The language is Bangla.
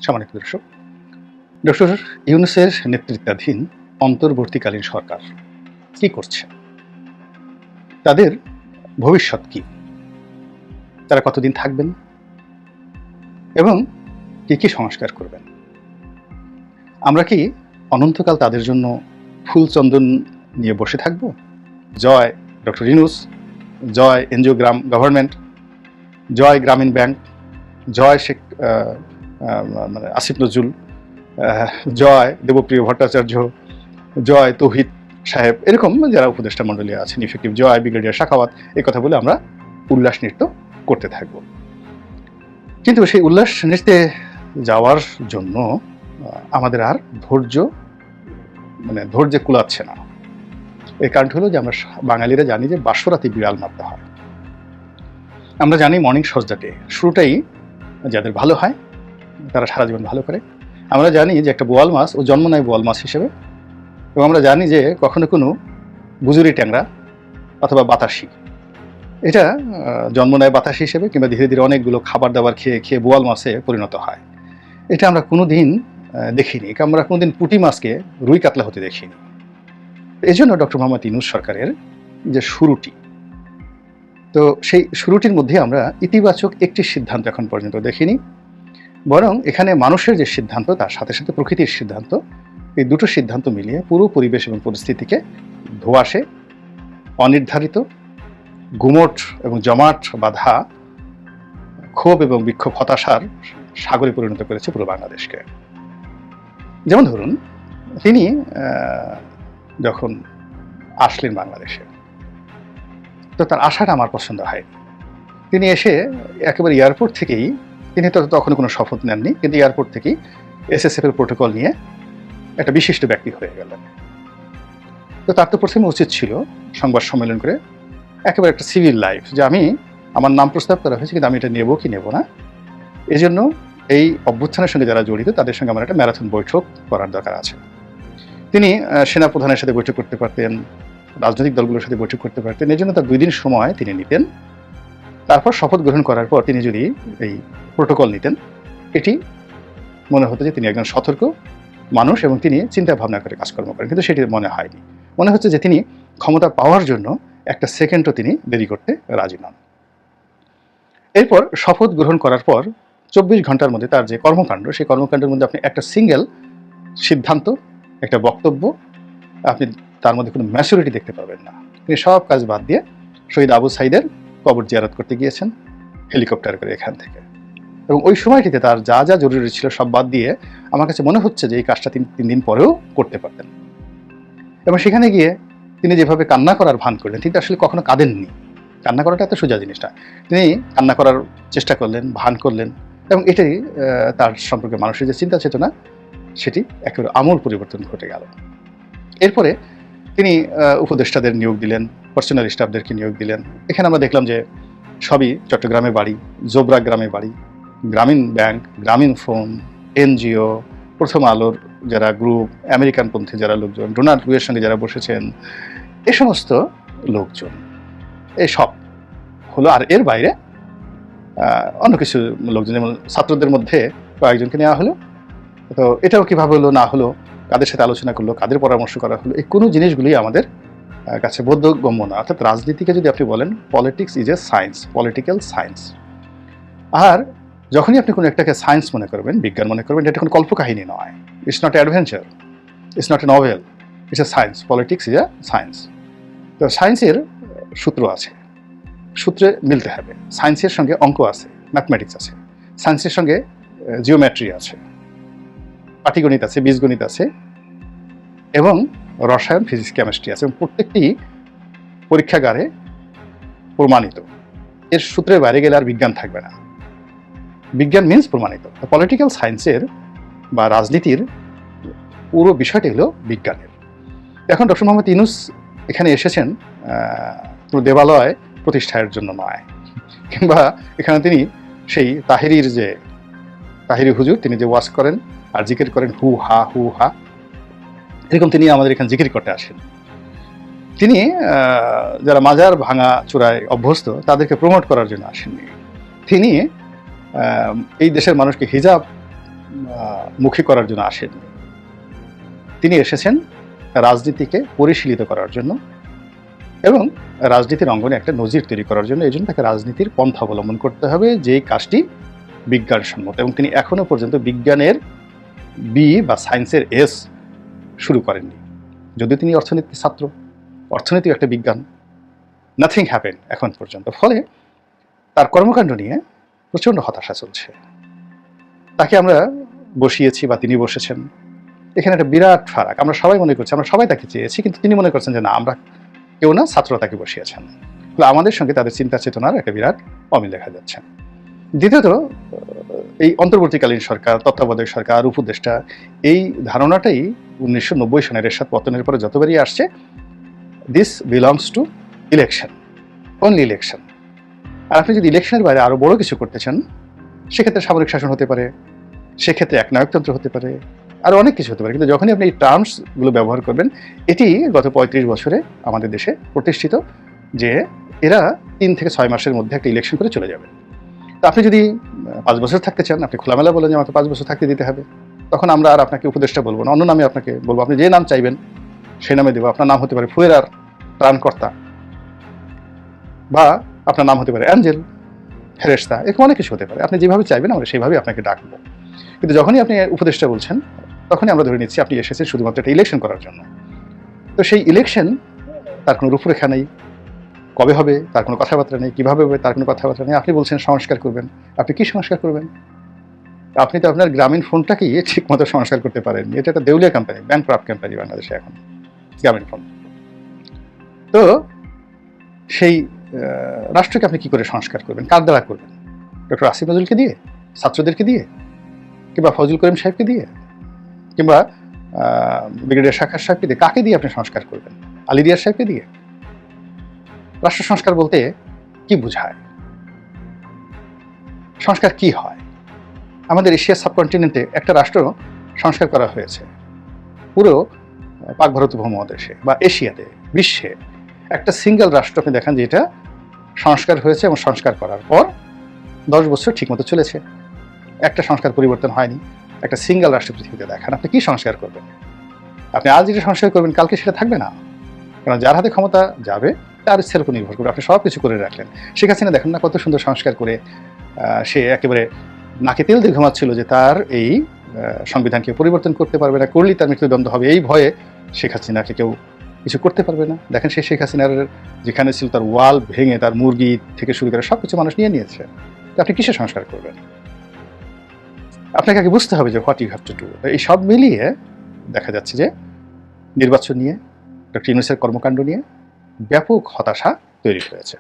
সম্মানিত দর্শক, ডক্টর ইউনূসের নেতৃত্বাধীন অন্তর্বর্তীকালীন সরকার কি করছে, তাদের ভবিষ্যৎ কি, তারা কতদিন থাকবেন এবং কি কি সংস্কার করবেন? আমরা কি অনন্তকাল তাদের জন্য ফুলচন্দন নিয়ে বসে থাকব? জয় ডক্টর ইউনূস, জয় এনজিও গভর্নমেন্ট, জয় গ্রামীণ ব্যাংক, জয় শেখ আসিফ নজরুল, জয় দেবপ্রিয় ভট্টাচার্য, জয় তৌহিদ সাহেব, এরকম যারা উপদেষ্টা মণ্ডলী আছেন, ইফেক্টিভ জয় ব্রিগেডিয়ার শাখাওয়াত, এই কথা বলে আমরা উল্লাস নৃত্য করতে থাকব। কিন্তু সেই উল্লাস নৃত্যে যাওয়ার জন্য আমাদের আর ধৈর্য কুলাচ্ছে না। এর কারণ হলো যে আমরা বাঙালিরা জানি যে বাসরাতে বিড়াল মারতে হয়। আমরা জানি মর্নিং সজদা ডে শুরুটাই যাদের ভালো হয় তারা সারা জীবন ভালো করে। আমরা জানি যে একটা বোয়াল মাছ ও জন্ম নেয় বোয়াল মাছ হিসেবে, এবং আমরা জানি যে কখনো কোনো গুজুরি ট্যাংরা অথবা বাতাসি এটা জন্ম নেয় বাতাসি হিসেবে, কিংবা ধীরে ধীরে অনেকগুলো খাবার দাবার খেয়ে খেয়ে বোয়াল মাছে পরিণত হয়। এটা আমরা কোনোদিন দেখিনি। আমরা কোনোদিন পুঁটি মাছকে রুই কাতলা হতে দেখিনি। এই জন্য ডক্টর মোহাম্মদ ইউনূস সরকারের যে শুরুটি, তো সেই শুরুটির মধ্যে আমরা ইতিবাচক একটি সিদ্ধান্ত এখন পর্যন্ত দেখিনি, বরং এখানে মানুষের যে সিদ্ধান্ত তার সাথে সাথে প্রকৃতির সিদ্ধান্ত, এই দুটো সিদ্ধান্ত মিলিয়ে পুরো পরিবেশ এবং পরিস্থিতিকে ধোঁয়াশে, অনির্ধারিত, গুমট এবং জমাট বাঁধা ক্ষোভ এবং বিক্ষোভ, হতাশার সাগরে পরিণত করেছে পুরো বাংলাদেশকে। যেমন ধরুন, তিনি যখন আসলেন বাংলাদেশে, তো তার আশাটা আমার পছন্দ হয়নি। তিনি এসে একেবারে এয়ারপোর্ট থেকেই, তিনি তো তখন কোনো শপথ নেননি, কিন্তু এয়ারপোর্ট থেকেই SSF এর প্রোটোকল নিয়ে একটা বিশিষ্ট ব্যক্তি হয়ে গেলেন। তো তার তো প্রথমে উচিত ছিল সংবাদ সম্মেলন করে একেবারে একটা সিভিল লাইফ, যে আমার নাম প্রস্তাব করা হয়েছে, কিন্তু আমি এটা নেব কি নেব না, এই জন্য এই অভ্যুত্থানের সঙ্গে যারা জড়িত তাদের সঙ্গে আমার একটা ম্যারাথন বৈঠক করার দরকার আছে। তিনি সেনাপ্রধানের সাথে বৈঠক করতে পারতেন, রাজনৈতিক দলগুলোর সাথে বৈঠক করতে পারতেন। এই জন্য তার 2 দিন সময় তিনি নিতেন। তারপর শপথ গ্রহণ করার পর তিনি যদি এই প্রোটোকল নিতেন, এটি মনে হতো যে তিনি একজন সতর্ক মানুষ এবং তিনি চিন্তা ভাবনা করে কাজকর্ম করেন। কিন্তু সেটি মনে হয়নি। মনে হচ্ছে যে তিনি ক্ষমতা পাওয়ার জন্য একটা সেকেন্ডও তিনি দেরি করতে রাজি নন। এরপর শপথ গ্রহণ করার পর 24 ঘন্টার মধ্যে তার যে কর্মকাণ্ড, সেই কর্মকাণ্ডের মধ্যে আপনি একটা সিঙ্গেল সিদ্ধান্ত, একটা বক্তব্য, আপনি তার মধ্যে কোনো ম্যাচুরিটি দেখতে পাবেন না। তিনি সব কাজ বাদ দিয়ে শহীদ আবু সাইদের কবর জিয়ারত করতে গিয়েছেন হেলিকপ্টার করে এখান থেকে, এবং ওই সময়টিতে তার যা যা জরুরি ছিল সব বাদ দিয়ে আমার কাছে মনে হচ্ছে যে এই কাজটা 3 দিন পরেও করতে পারতেন। এবং সেখানে গিয়ে তিনি যেভাবে কান্না করার ভান করলেন, তিনি আসলে কখনো কাঁদেননি। কান্না করাটা এত সোজা জিনিসটা। তিনি কান্না করার চেষ্টা করলেন, ভান করলেন, এবং এটাই তার সম্পর্কে মানুষের যে চিন্তা চেতনা, সেটি একেবারে আমূল পরিবর্তন ঘটে গেল। এরপরে তিনি উপদেষ্টাদের নিয়োগ দিলেন, পার্সোনাল স্টাফদেরকে নিয়োগ দিলেন। এখানে আমরা দেখলাম যে সবই চট্টগ্রামে বাড়ি, জোবরা গ্রামে বাড়ি, গ্রামীণ ব্যাংক, গ্রামীণ ফোন, NGO, প্রথম আলোর যারা গ্রুপ, আমেরিকানপন্থী যারা লোকজন, ডোনাল্ড ট্রাম্পের সঙ্গে যারা বসেছেন, এ সমস্ত লোকজন, এই সব হলো। আর এর বাইরে অন্য কিছু লোকজন, যেমন ছাত্রদের মধ্যে কয়েকজনকে নেওয়া হলো। তো এটাও কীভাবে হলো না হলো, কাদের সাথে আলোচনা করলো, কাদের পরামর্শ করা হলো, এই কোনো জিনিসগুলি আমাদের কাছে বোধগম্য না। অর্থাৎ রাজনীতিকে যদি আপনি বলেন, politics is a science, political science. আর যখনই আপনি কোনো একটাকে সায়েন্স মনে করবেন, বিজ্ঞান মনে করবেন, এটা কোনো কল্পকাহিনী নয়। It's not adventure, it's not a novel, it's a science. Politics is a science. তো সায়েন্সের সূত্র আছে, সূত্রে মিলতে হবে। সায়েন্সের সঙ্গে অঙ্ক আছে, ম্যাথমেটিক্স আছে, সায়েন্সের সঙ্গে জিওমেট্রি আছে, পাটিগণিত আছে, বীজগণিত আছে, এবং রসায়ন, ফিজিক্স, কেমিস্ট্রি আছে, এবং প্রত্যেকটি পরীক্ষাগারে প্রমাণিত। এর সূত্রের বাইরে গেলে আর বিজ্ঞান থাকবে না। বিজ্ঞান মিনস প্রমাণিত। পলিটিক্যাল সায়েন্সের বা রাজনীতির পুরো বিষয়টি হলো বিজ্ঞানের। এখন ডক্টর মোহাম্মদ ইউনূস এখানে এসেছেন কোনো দেবালয় প্রতিষ্ঠার জন্য নয়, কিংবা এখানে তিনি সেই তাহিরি হুজুর, তিনি যে ওয়াজ করেন আর জিকির করেন হু হা হু হা, এরকম তিনি আমাদের এখানে জিকির করতে আসেন। তিনি যারা মাজার ভাঙা চূড়ায় অভ্যস্ত তাদেরকে প্রমোট করার জন্য আসেননি। তিনি এই দেশের মানুষকে হিজাব মুখী করার জন্য আসেননি। তিনি এসেছেন রাজনীতিকে পরিশীলিত করার জন্য এবং রাজনীতির অঙ্গনে একটা নজির তৈরি করার জন্য। এই জন্য তাকে রাজনীতির পন্থা অবলম্বন করতে হবে, যেই কাজটি বিজ্ঞানসম্মত। এবং তিনি এখনো পর্যন্ত বিজ্ঞানের বি বা সায়েন্সের এস শুরু করেননি, যদিও তিনি অর্থনীতির ছাত্র। অর্থনীতি একটা বিজ্ঞান। নাথিং হ্যাপেন এখন পর্যন্ত। ফলে তার কর্মকাণ্ড নিয়ে প্রচণ্ড হতাশা চলছে। তাকে আমরা বসিয়েছি বা তিনি বসেছেন, এখানে একটা বিরাট ফারাক। আমরা সবাই মনে করছি, আমরা সবাই তাকে চেয়েছি, কিন্তু তিনি মনে করছেন যে না, আমরা কেউ না, ছাত্র তাকে বসিয়েছেন। আমাদের সঙ্গে তাদের চিন্তা চেতনার একটা বিরাট অমিল দেখা যাচ্ছে। দ্বিতীয়ত, এই অন্তর্বর্তীকালীন সরকার, তত্ত্বাবধায়ক সরকার, উপদেষ্টা, এই ধারণাটাই 1990 সনের এরশাদ পতনের পরে যতবারই আসছে, this belongs to election, only election. আর আপনি যদি ইলেকশনের বাইরে আরো বড় কিছু করতে চান, সেক্ষেত্রে সামরিক শাসন হতে পারে, সেক্ষেত্রে একনায়কতন্ত্র হতে পারে, আরো অনেক কিছু হতে পারে। কিন্তু যখনই আপনি এই টার্মসগুলো ব্যবহার করবেন, এটি গত 35 বছরে আমাদের দেশে প্রতিষ্ঠিত যে এরা 3 থেকে 6 মাসের মধ্যে একটা ইলেকশন করে চলে যাবে। তো আপনি যদি 5 বছর থাকতে চান, আপনি খোলামেলা বলেন যে আমাকে 5 বছর থাকতে দিতে হবে, তখন আমরা আর আপনাকে উপদেষ্টা বলবো না, অন্য নামে আপনাকে বলবো। আপনি যে নাম চাইবেন সেই নামে দেবো। আপনার নাম হতে পারে ফুয়েরার ত্রাণকর্তা, বা আপনার নাম হতে পারে অ্যাঞ্জেল, ফেরেশতা, এরকম অনেক কিছু হতে পারে। আপনি যেভাবে চাইবেন আমরা সেইভাবেই আপনাকে ডাকবো। কিন্তু যখনই আপনি উপদেষ্টা বলছেন, তখনই আমরা ধরে নিচ্ছি আপনি এসেছেন শুধুমাত্র একটা ইলেকশন করার জন্য। তো সেই ইলেকশন, তার কোনো রূপরেখা নেই, কবে হবে তার কোনো কথাবার্তা নেই, কীভাবে হবে তার কোনো কথাবার্তা নেই। আপনি বলছেন সংস্কার করবেন, আপনি কি সংস্কার করবেন? আপনি তো আপনার গ্রামীণ ফোনটাকেই ঠিক মতো সংস্কার করতে পারেন। এটা একটা দেউলিয়া কোম্পানি, ব্যাংকরাপ্ট কোম্পানি বাংলাদেশে এখন গ্রামীণ ফোন। তো সেই রাষ্ট্রকে আপনি কি করে সংস্কার করবেন? কার দ্বারা করবেন? ডক্টর আসিফ নজরুলকে দিয়ে, ছাত্রদেরকে দিয়ে, কিংবা ফজল করিম সাহেবকে দিয়ে, কিংবা ব্রিগেডিয়ার শাখার সাহেবকে দিয়ে? কাকে দিয়ে আপনি সংস্কার করবেন? আলী রিয়াজ সাহেবকে দিয়ে? রাষ্ট্র সংস্কার বলতে কি বোঝায়? সংস্কার কি হয়? আমাদের এশিয়া সাবকন্টিনেন্টে একটা রাষ্ট্র সংস্কার করা হয়েছে। পুরো পাক ভারত উপমহাদেশে বা এশিয়াতে, বিশ্বে একটা সিঙ্গেল রাষ্ট্র আপনি দেখান যে এটা সংস্কার হয়েছে, এবং সংস্কার করার পর 10 বছর ঠিকমতো চলেছে, একটা সংস্কার পরিবর্তন হয়নি। একটা সিঙ্গেল রাষ্ট্র পৃথিবীতে দেখান। আপনি কি সংস্কার করবেন? আপনি আজ যেটা সংস্কার করবেন, কালকে সেটা থাকবে না। কারণ যার হাতে ক্ষমতা যাবে তার ইচ্ছার উপর নির্ভর করবে। আপনি সব কিছু করে রাখলেন। শেখ হাসিনা দেখেন না কত সুন্দর সংস্কার করে সে একেবারে নাকে তেল দিয়ে ঘুমাচ্ছিল যে তার এই সংবিধানকে পরিবর্তন করতে পারবে না, করলেই তার মৃত্যুদণ্ড হবে। এই ভয়ে শেখ হাসিনাকে কেউ কিছু করতে পারবে না। দেখেন সে শেখ হাসিনার যেখানে ছিল তার ওয়াল ভেঙে তার মুরগি থেকে শুরু করে সব কিছু মানুষ নিয়ে নিয়েছে। আপনি কিসের সংস্কার করবেন? আপনাকে আগে বুঝতে হবে যে what you have to do. এই সব মিলিয়ে দেখা যাচ্ছে যে নির্বাচন নিয়ে, ডক্টর ইউনূসের কর্মকাণ্ড নিয়ে ব্যাপক হতাশা তৈরি হয়েছে।